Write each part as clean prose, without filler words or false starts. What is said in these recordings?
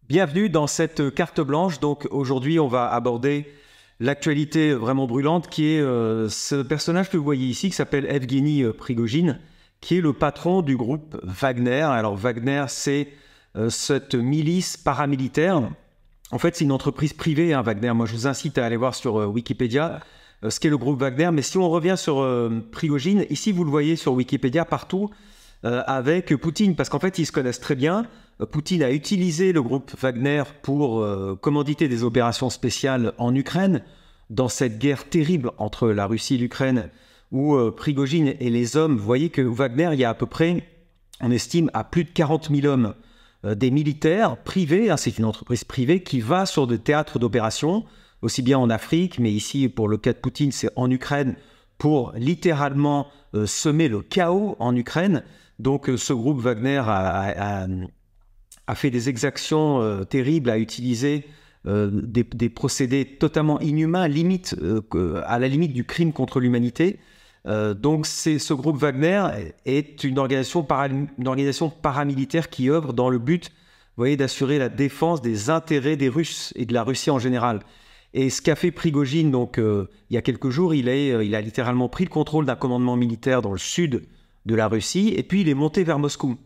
Bienvenue dans cette carte blanche. Donc aujourd'hui, on va aborder l'actualité vraiment brûlante qui est ce personnage que vous voyez ici qui s'appelle Evgeny Prigojine, qui est le patron du groupe Wagner. Alors Wagner, c'est cette milice paramilitaire. En fait, c'est une entreprise privée, hein, Wagner. Moi, je vous incite à aller voir sur Wikipédia ce qu'est le groupe Wagner. Mais si on revient sur Prigojine, ici, vous le voyez sur Wikipédia partout avec Poutine, parce qu'en fait, ils se connaissent très bien. Poutine a utilisé le groupe Wagner pour commanditer des opérations spéciales en Ukraine, dans cette guerre terrible entre la Russie et l'Ukraine, où Prigojine et les hommes, vous voyez que Wagner, il y a à peu près, on estime, à plus de 40 000 hommes, des militaires privés, hein, c'est une entreprise privée qui va sur des théâtres d'opérations, aussi bien en Afrique, mais ici, pour le cas de Poutine, c'est en Ukraine, pour littéralement semer le chaos en Ukraine. Donc ce groupe Wagner a fait des exactions terribles, a utilisé des procédés totalement inhumains, à la limite du crime contre l'humanité. Donc ce groupe Wagner est une organisation paramilitaire qui œuvre dans le but, vous voyez, d'assurer la défense des intérêts des Russes et de la Russie en général. Et ce qu'a fait Prigojine, donc, il y a quelques jours, il a littéralement pris le contrôle d'un commandement militaire dans le sud de la Russie, et puis il est monté vers Moscou.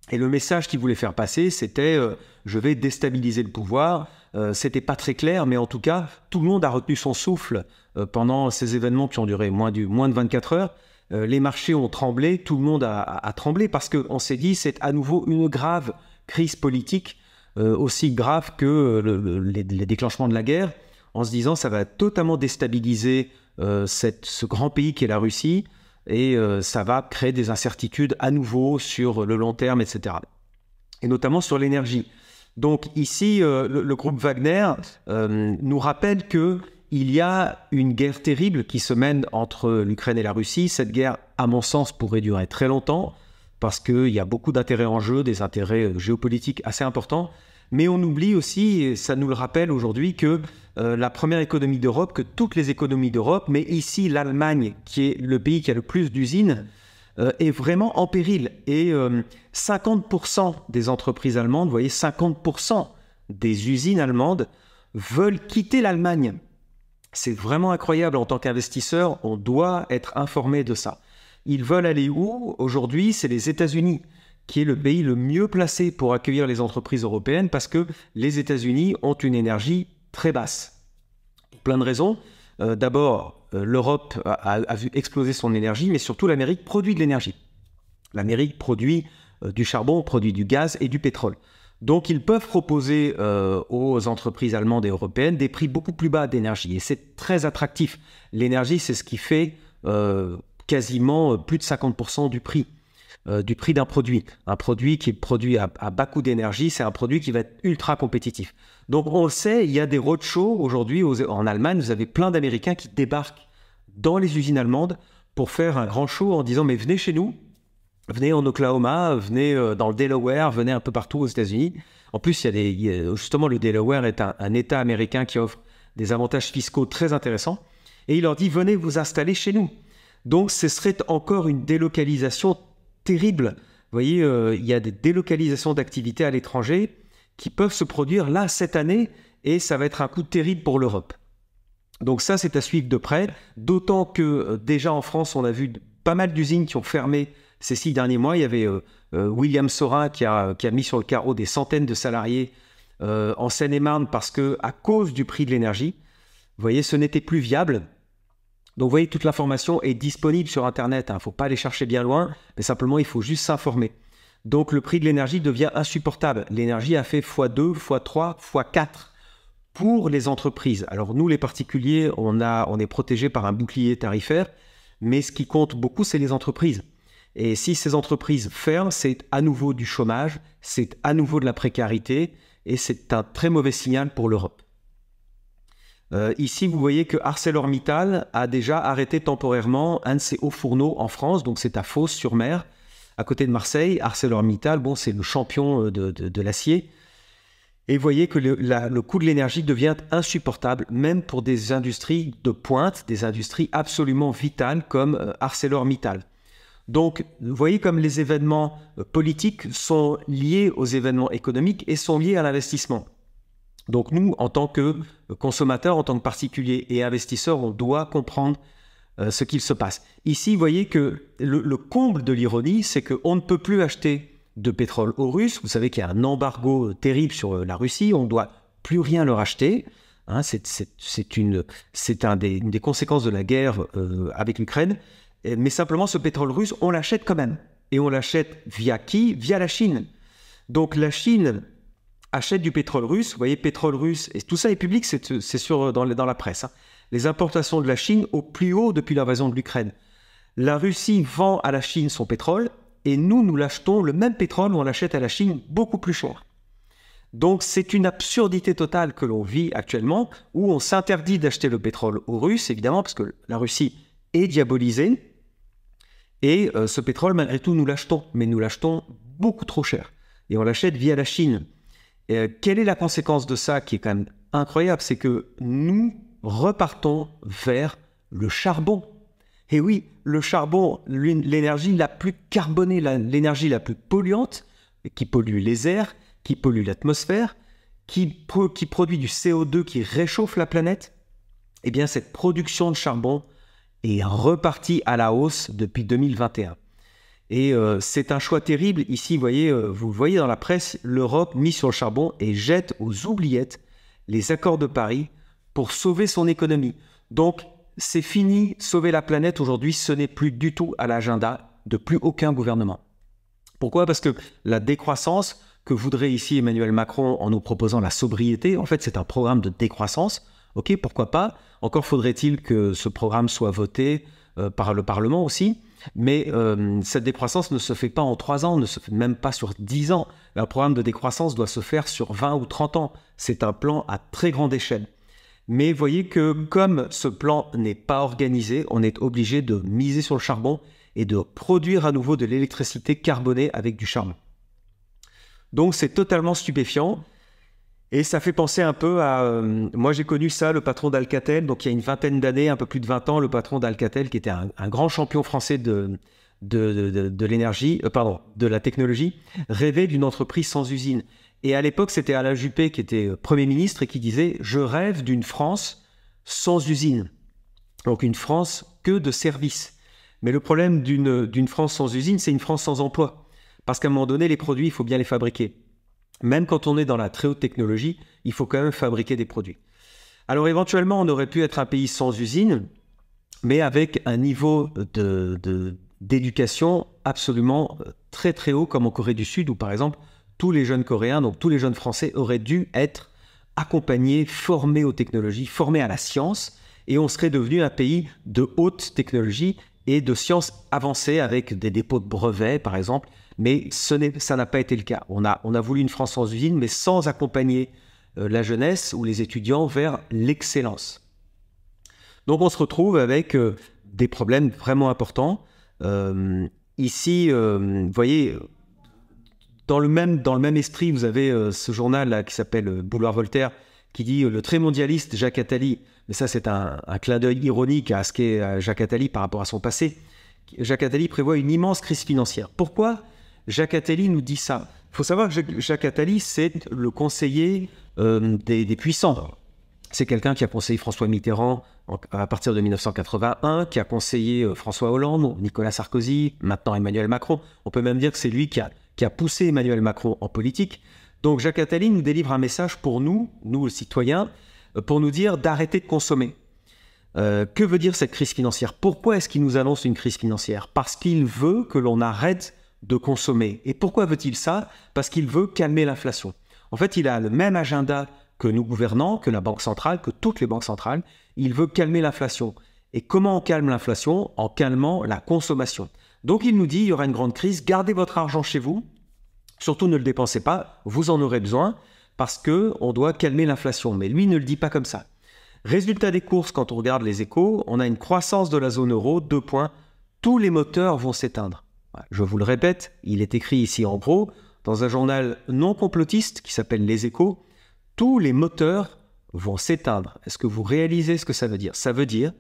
Et le message qu'il voulait faire passer, c'était je vais déstabiliser le pouvoir. C'était pas très clair, mais en tout cas, tout le monde a retenu son souffle pendant ces événements qui ont duré moins de 24 heures. Les marchés ont tremblé, tout le monde a tremblé, parce qu'on s'est dit c'est à nouveau une grave crise politique, aussi grave que les déclenchements de la guerre, en se disant ça va totalement déstabiliser ce grand pays qu'est la Russie, et ça va créer des incertitudes à nouveau sur le long terme, etc. Et notamment sur l'énergie. Donc ici, le groupe Wagner nous rappelle qu'il y a une guerre terrible qui se mène entre l'Ukraine et la Russie. Cette guerre, à mon sens, pourrait durer très longtemps, parce qu'il y a beaucoup d'intérêts en jeu, des intérêts géopolitiques assez importants. Mais on oublie aussi, et ça nous le rappelle aujourd'hui, que la première économie d'Europe, que toutes les économies d'Europe, mais ici l'Allemagne, qui est le pays qui a le plus d'usines, est vraiment en péril. Et 50% des entreprises allemandes, vous voyez, 50% des usines allemandes veulent quitter l'Allemagne. C'est vraiment incroyable. En tant qu'investisseur, on doit être informé de ça. Ils veulent aller où? Aujourd'hui, c'est les États-Unis, qui est le pays le mieux placé pour accueillir les entreprises européennes, parce que les États-Unis ont une énergie très basse. Pour plein de raisons. D'abord, l'Europe a vu exploser son énergie, mais surtout l'Amérique produit de l'énergie. L'Amérique produit du charbon, produit du gaz et du pétrole. Donc ils peuvent proposer aux entreprises allemandes et européennes des prix beaucoup plus bas d'énergie. Et c'est très attractif. L'énergie, c'est ce qui fait quasiment plus de 50% du prix d'un produit. Un produit qui est produit à bas coût d'énergie, c'est un produit qui va être ultra compétitif. Donc on le sait, il y a des roadshows aujourd'hui en Allemagne, vous avez plein d'Américains qui débarquent dans les usines allemandes pour faire un grand show en disant mais venez chez nous, venez en Oklahoma, venez dans le Delaware, venez un peu partout aux États-Unis. En plus, justement, le Delaware est un État américain qui offre des avantages fiscaux très intéressants. Et il leur dit venez vous installer chez nous. Donc ce serait encore une délocalisation terrible. Vous voyez, il y a des délocalisations d'activités à l'étranger qui peuvent se produire là cette année, et ça va être un coup terrible pour l'Europe. Donc ça, c'est à suivre de près, d'autant que déjà en France, on a vu pas mal d'usines qui ont fermé ces 6 derniers mois. Il y avait William Sorin qui a mis sur le carreau des centaines de salariés en Seine-et-Marne parce que à cause du prix de l'énergie, vous voyez, ce n'était plus viable. Donc vous voyez, toute l'information est disponible sur Internet. Il ne faut pas aller chercher bien loin, mais simplement, il faut juste s'informer. Donc le prix de l'énergie devient insupportable. L'énergie a fait x2, x3, x4 pour les entreprises. Alors nous, les particuliers, on est protégés par un bouclier tarifaire, mais ce qui compte beaucoup, c'est les entreprises. Et si ces entreprises ferment, c'est à nouveau du chômage, c'est à nouveau de la précarité, et c'est un très mauvais signal pour l'Europe. Ici, vous voyez que ArcelorMittal a déjà arrêté temporairement un de ses hauts fourneaux en France, donc c'est à Fos-sur-Mer, à côté de Marseille. ArcelorMittal, bon, c'est le champion de l'acier. Et vous voyez que le coût de l'énergie devient insupportable, même pour des industries de pointe, des industries absolument vitales comme ArcelorMittal. Donc, vous voyez comme les événements politiques sont liés aux événements économiques et sont liés à l'investissement. Donc nous, en tant que consommateurs, en tant que particuliers et investisseurs, on doit comprendre ce qu'il se passe. Ici, vous voyez que le comble de l'ironie, c'est qu'on ne peut plus acheter de pétrole aux Russes. Vous savez qu'il y a un embargo terrible sur la Russie, on ne doit plus rien leur acheter. Hein, c'est une des conséquences de la guerre avec l'Ukraine. Mais simplement, ce pétrole russe, on l'achète quand même. Et on l'achète via qui? Via la Chine. Donc la Chine achète du pétrole russe. Vous voyez, pétrole russe, et tout ça est public, c'est dans la presse. Hein. Les importations de la Chine au plus haut depuis l'invasion de l'Ukraine. La Russie vend à la Chine son pétrole, et nous l'achetons, le même pétrole, on l'achète à la Chine beaucoup plus cher. Donc c'est une absurdité totale que l'on vit actuellement, où on s'interdit d'acheter le pétrole aux Russes, évidemment, parce que la Russie est diabolisée, et ce pétrole, malgré tout, nous l'achetons, mais nous l'achetons beaucoup trop cher, et on l'achète via la Chine. Quelle est la conséquence de ça qui est quand même incroyable? C'est que nous repartons vers le charbon. Et oui, le charbon, l'énergie la plus carbonée, l'énergie la plus polluante, qui pollue les airs, qui pollue l'atmosphère, qui produit du CO2 qui réchauffe la planète, eh bien cette production de charbon est repartie à la hausse depuis 2021. Et c'est un choix terrible. Ici, vous le voyez dans la presse, l'Europe mise sur le charbon et jette aux oubliettes les accords de Paris pour sauver son économie. Donc, c'est fini, sauver la planète aujourd'hui, ce n'est plus du tout à l'agenda de plus aucun gouvernement. Pourquoi? Parce que la décroissance que voudrait ici Emmanuel Macron en nous proposant la sobriété, en fait, c'est un programme de décroissance. Ok, pourquoi pas? Encore faudrait-il que ce programme soit voté par le Parlement aussi. Mais cette décroissance ne se fait pas en 3 ans, ne se fait même pas sur 10 ans. Un programme de décroissance doit se faire sur 20 ou 30 ans. C'est un plan à très grande échelle. Mais voyez que comme ce plan n'est pas organisé, on est obligé de miser sur le charbon et de produire à nouveau de l'électricité carbonée avec du charbon. Donc c'est totalement stupéfiant. Et ça fait penser un peu à... moi j'ai connu ça, le patron d'Alcatel, donc il y a une vingtaine d'années, un peu plus de 20 ans, le patron d'Alcatel qui était un grand champion français de l'énergie, de la technologie, rêvait d'une entreprise sans usine. Et à l'époque, c'était Alain Juppé qui était Premier ministre et qui disait « Je rêve d'une France sans usine ». Donc une France que de services. Mais le problème d'une France sans usine, c'est une France sans emploi. Parce qu'à un moment donné, les produits, il faut bien les fabriquer. Même quand on est dans la très haute technologie, il faut quand même fabriquer des produits. Alors éventuellement, on aurait pu être un pays sans usine, mais avec un niveau d'éducation absolument très très haut, comme en Corée du Sud, où par exemple, tous les jeunes Coréens, donc tous les jeunes Français, auraient dû être accompagnés, formés aux technologies, formés à la science, et on serait devenu un pays de haute technologie et de sciences avancées avec des dépôts de brevets, par exemple. Mais ça n'a pas été le cas. On a voulu une France sans usine, mais sans accompagner la jeunesse ou les étudiants vers l'excellence. Donc on se retrouve avec des problèmes vraiment importants. Ici, vous voyez, dans le même esprit, vous avez ce journal là, qui s'appelle Boulevard Voltaire, qui dit le très mondialiste Jacques Attali, mais ça c'est un clin d'œil ironique à ce qu'est Jacques Attali par rapport à son passé. Jacques Attali prévoit une immense crise financière. Pourquoi Jacques Attali nous dit ça? Il faut savoir que Jacques Attali, c'est le conseiller des puissants. C'est quelqu'un qui a conseillé François Mitterrand à partir de 1981, qui a conseillé François Hollande, Nicolas Sarkozy, maintenant Emmanuel Macron. On peut même dire que c'est lui qui a poussé Emmanuel Macron en politique. Donc Jacques Attali nous délivre un message pour nous citoyens, pour nous dire d'arrêter de consommer. Que veut dire cette crise financière? Pourquoi est-ce qu'il nous annonce une crise financière? Parce qu'il veut que l'on arrête de consommer. Et pourquoi veut-il ça? Parce qu'il veut calmer l'inflation. En fait, il a le même agenda que nous gouvernants, que la Banque centrale, que toutes les banques centrales. Il veut calmer l'inflation. Et comment on calme l'inflation? En calmant la consommation. Donc il nous dit, il y aura une grande crise, gardez votre argent chez vous, surtout ne le dépensez pas, vous en aurez besoin, parce qu'on doit calmer l'inflation. Mais lui ne le dit pas comme ça. Résultat des courses, quand on regarde les échos, on a une croissance de la zone euro, 2 points, tous les moteurs vont s'éteindre. Je vous le répète, il est écrit ici en gros, dans un journal non complotiste qui s'appelle Les Échos, tous les moteurs vont s'éteindre. Est-ce que vous réalisez ce que ça veut dire? Ça veut dire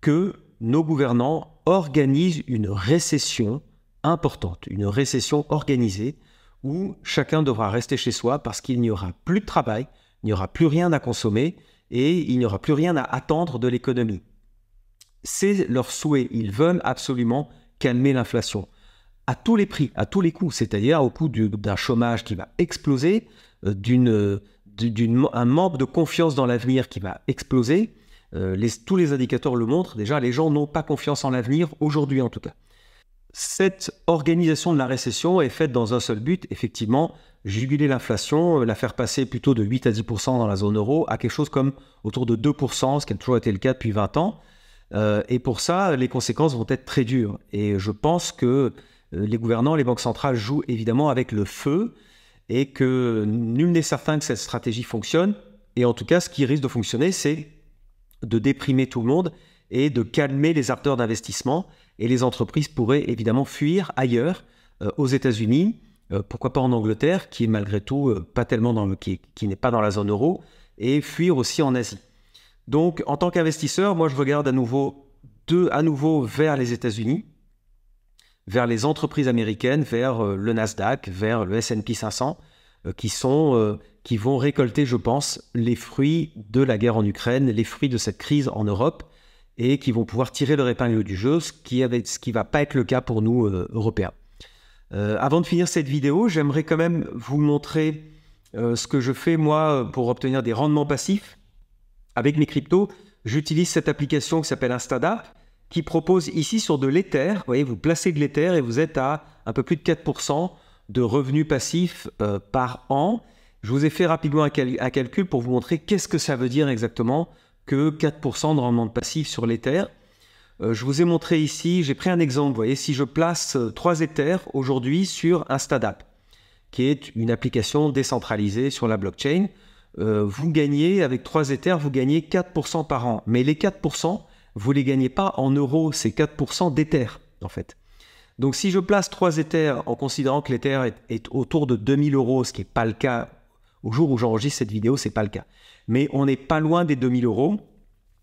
que nos gouvernants organisent une récession importante, une récession organisée, où chacun devra rester chez soi parce qu'il n'y aura plus de travail, il n'y aura plus rien à consommer et il n'y aura plus rien à attendre de l'économie. C'est leur souhait, ils veulent absolument calmer l'inflation à tous les prix, à tous les coûts, c'est-à-dire au coût d'un chômage qui va exploser, un manque de confiance dans l'avenir qui va exploser. Tous les indicateurs le montrent, déjà les gens n'ont pas confiance en l'avenir, aujourd'hui en tout cas. Cette organisation de la récession est faite dans un seul but, effectivement, juguler l'inflation, la faire passer plutôt de 8 à 10% dans la zone euro à quelque chose comme autour de 2%, ce qui a toujours été le cas depuis 20 ans. Et pour ça, les conséquences vont être très dures. Et je pense que les gouvernants, les banques centrales jouent évidemment avec le feu et que nul n'est certain que cette stratégie fonctionne. Et en tout cas, ce qui risque de fonctionner, c'est de déprimer tout le monde et de calmer les ardeurs d'investissement. Et les entreprises pourraient évidemment fuir ailleurs, aux États-Unis, pourquoi pas en Angleterre, qui est malgré tout pas tellement qui n'est pas dans la zone euro, et fuir aussi en Asie. Donc, en tant qu'investisseur, moi, je regarde à nouveau vers les États-Unis, vers les entreprises américaines, vers le Nasdaq, vers le S&P 500, qui vont récolter, je pense, les fruits de la guerre en Ukraine, les fruits de cette crise en Europe, et qui vont pouvoir tirer leur épingle du jeu, ce qui ne va pas être le cas pour nous, Européens. Avant de finir cette vidéo, j'aimerais quand même vous montrer ce que je fais, moi, pour obtenir des rendements passifs. Avec mes cryptos, j'utilise cette application qui s'appelle Instadap, qui propose ici sur de l'Ether, vous voyez, vous placez de l'Ether et vous êtes à un peu plus de 4% de revenus passifs par an. Je vous ai fait rapidement un calcul pour vous montrer qu'est-ce que ça veut dire exactement que 4% de rendement passif sur l'Ether. Je vous ai montré ici, j'ai pris un exemple, vous voyez, si je place 3 Ethers aujourd'hui sur Instadap, qui est une application décentralisée sur la blockchain, vous gagnez, avec 3 Ethers, vous gagnez 4% par an. Mais les 4%, vous ne les gagnez pas en euros, c'est 4% d'Ether, en fait. Donc si je place 3 Ethers en considérant que l'Ether est autour de 2000 euros, ce qui n'est pas le cas, au jour où j'enregistre cette vidéo, ce n'est pas le cas. Mais on n'est pas loin des 2000 euros.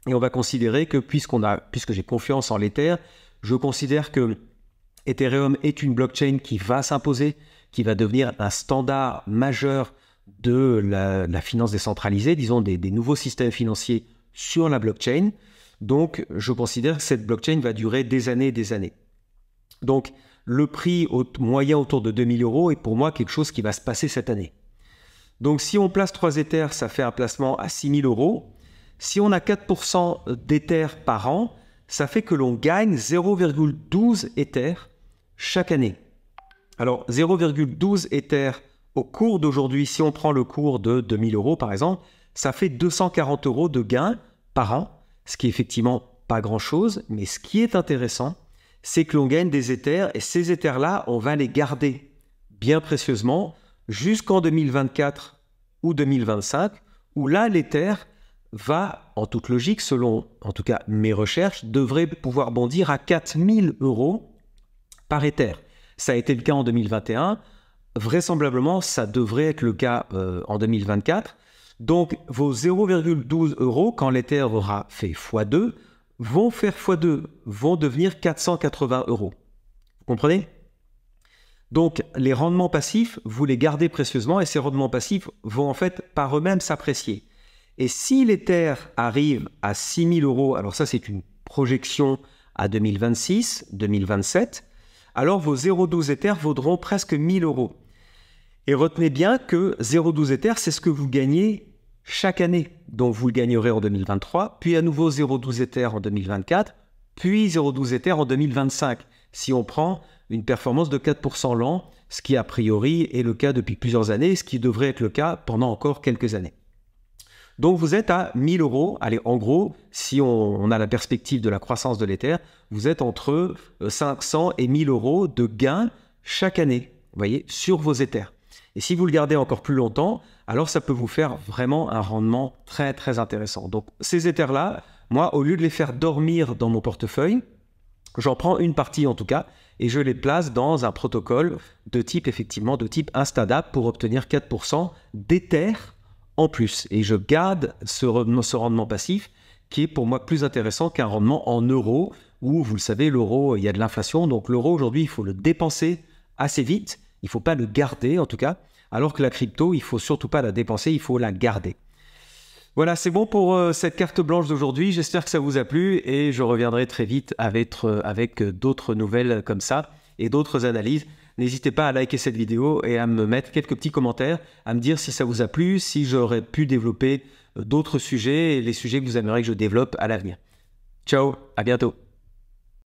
Et on va considérer que, puisque j'ai confiance en l'Ether, je considère que Ethereum est une blockchain qui va s'imposer, qui va devenir un standard majeur de la finance décentralisée, disons des nouveaux systèmes financiers sur la blockchain. Donc, je considère que cette blockchain va durer des années et des années. Donc, le prix moyen autour de 2000 euros est pour moi quelque chose qui va se passer cette année. Donc, si on place 3 Ethers, ça fait un placement à 6000 euros. Si on a 4% d'Ether par an, ça fait que l'on gagne 0,12 Ether chaque année. Alors, 0,12 Ether au cours d'aujourd'hui, si on prend le cours de 2000 euros par exemple, ça fait 240 euros de gain par an, ce qui est effectivement pas grand-chose, mais ce qui est intéressant, c'est que l'on gagne des Ethers et ces Ethers-là, on va les garder bien précieusement jusqu'en 2024 ou 2025, où là, l'Ether va, en toute logique, selon en tout cas mes recherches, devrait pouvoir bondir à 4000 euros par Ether. Ça a été le cas en 2021. Vraisemblablement, ça devrait être le cas en 2024. Donc, vos 0,12 euros, quand l'Ether aura fait x2, vont faire x2, vont devenir 480 euros. Vous comprenez? Donc, les rendements passifs, vous les gardez précieusement et ces rendements passifs vont en fait par eux-mêmes s'apprécier. Et si l'Ether arrive à 6000 euros, alors ça c'est une projection à 2026, 2027, alors vos 0,12 Ether vaudront presque 1000 euros. Et retenez bien que 0,12 Ether, c'est ce que vous gagnez chaque année. Donc vous le gagnerez en 2023, puis à nouveau 0,12 Ether en 2024, puis 0,12 Ether en 2025, si on prend une performance de 4% l'an, ce qui a priori est le cas depuis plusieurs années, ce qui devrait être le cas pendant encore quelques années. Donc vous êtes à 1000 euros. Allez, en gros, si on a la perspective de la croissance de l'Ether, vous êtes entre 500 et 1000 euros de gains chaque année, vous voyez, sur vos Ethers. Et si vous le gardez encore plus longtemps, alors ça peut vous faire vraiment un rendement très très intéressant. Donc ces Ethers-là, moi, au lieu de les faire dormir dans mon portefeuille, j'en prends une partie en tout cas, et je les place dans un protocole de type, effectivement, de type Instadap pour obtenir 4% d'Ether en plus. Et je garde ce rendement passif qui est pour moi plus intéressant qu'un rendement en euros, où vous le savez, l'euro, il y a de l'inflation, donc l'euro aujourd'hui, il faut le dépenser assez vite, il ne faut pas le garder en tout cas, alors que la crypto, il ne faut surtout pas la dépenser, il faut la garder. Voilà, c'est bon pour cette carte blanche d'aujourd'hui. J'espère que ça vous a plu et je reviendrai très vite avec d'autres nouvelles comme ça et d'autres analyses. N'hésitez pas à liker cette vidéo et à me mettre quelques petits commentaires, à me dire si ça vous a plu, si j'aurais pu développer d'autres sujets et les sujets que vous aimeriez que je développe à l'avenir. Ciao, à bientôt.